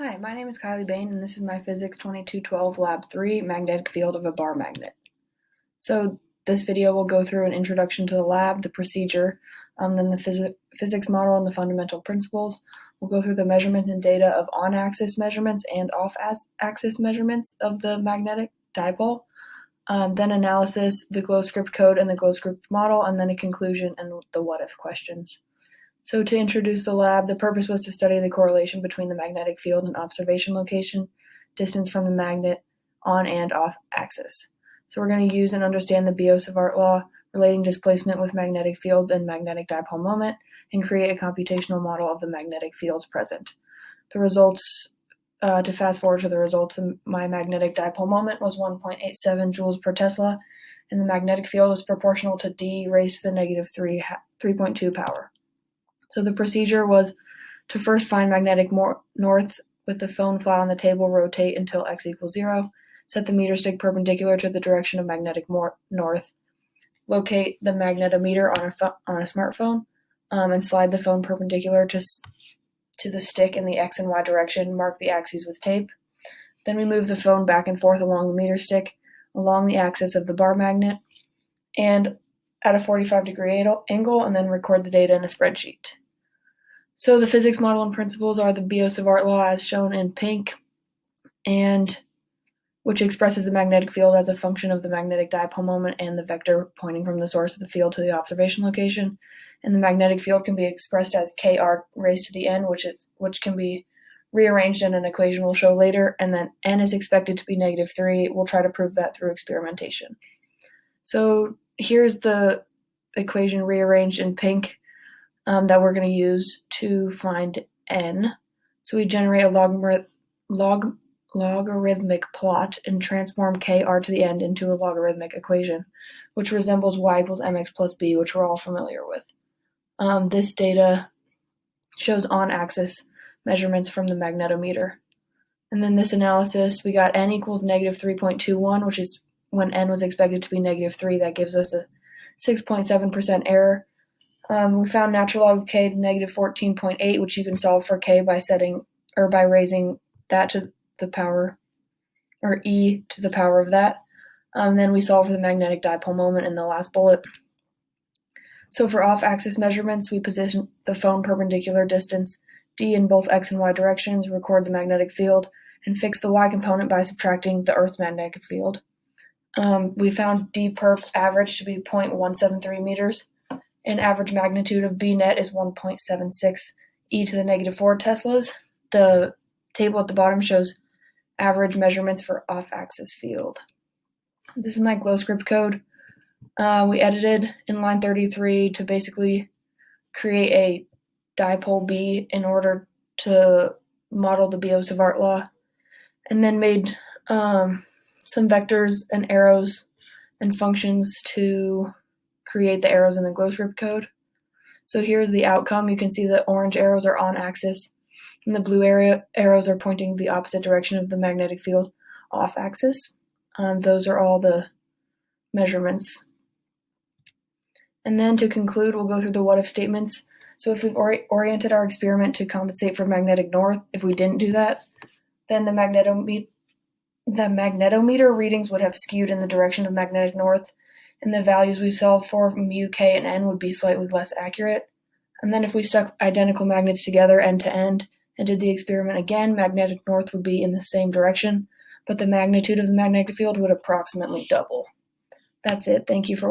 Hi, my name is Kylie Bain, and this is my Physics 2212 Lab 3 magnetic field of a bar magnet. So this video will go through an introduction to the lab, the procedure, then the physics model and the fundamental principles. We'll go through the measurements and data of on-axis measurements and off-axis measurements of the magnetic dipole, then analysis, the glow script code and the glow script model, and then a conclusion and the what-if questions. So to introduce the lab, the purpose was to study the correlation between the magnetic field and observation location, distance from the magnet, on and off axis. So we're going to use and understand the Biot-Savart law relating displacement with magnetic fields and magnetic dipole moment, and create a computational model of the magnetic fields present. The results, to fast forward to the results, my magnetic dipole moment was 1.87 joules per Tesla, and the magnetic field is proportional to d raised to the negative 3.2 power. So the procedure was to first find magnetic north with the phone flat on the table, rotate until x equals 0, set the meter stick perpendicular to the direction of magnetic north, locate the magnetometer on a smartphone, and slide the phone perpendicular to the stick in the x and y direction, mark the axes with tape. Then we move the phone back and forth along the meter stick, along the axis of the bar magnet, and at a 45-degree angle, and then record the data in a spreadsheet. So the physics model and principles are the Biot-Savart law as shown in pink, and which expresses the magnetic field as a function of the magnetic dipole moment and the vector pointing from the source of the field to the observation location. And the magnetic field can be expressed as Kr raised to the n, which can be rearranged in an equation we'll show later, and then n is expected to be negative 3. We'll try to prove that through experimentation. So here's the equation rearranged in pink that we're going to use to find n. So we generate a logarithmic plot and transform Kr to the n into a logarithmic equation, which resembles y equals mx plus b, which we're all familiar with. This data shows on-axis measurements from the magnetometer. And then this analysis, we got n equals negative 3.21, which is when n was expected to be negative 3. That gives us a 6.7% error. We found natural log of k to negative 14.8, which you can solve for k by raising that to the power, or e to the power of that. Then we solve for the magnetic dipole moment in the last bullet. So for off-axis measurements, we position the phone perpendicular distance d in both x and y directions, record the magnetic field, and fix the y component by subtracting the Earth's magnetic field. We found d perp average to be 0.173 meters. And average magnitude of B net is 1.76 e to the negative 4 teslas. The table at the bottom shows average measurements for off-axis field. This is my glow script code. We edited in line 33 to basically create a dipole B in order to model the Biot-Savart law, and then made some vectors and arrows and functions to create the arrows in the glow script code. So here's the outcome. You can see the orange arrows are on axis, and the blue arrows are pointing the opposite direction of the magnetic field off axis. Those are all the measurements. And then to conclude, we'll go through the what-if statements. So if we've oriented our experiment to compensate for magnetic north, if we didn't do that, then the magnetometer readings would have skewed in the direction of magnetic north, and the values we solved for mu, k, and n would be slightly less accurate. And then if we stuck identical magnets together end to end and did the experiment again, magnetic north would be in the same direction, but the magnitude of the magnetic field would approximately double. That's it. Thank you for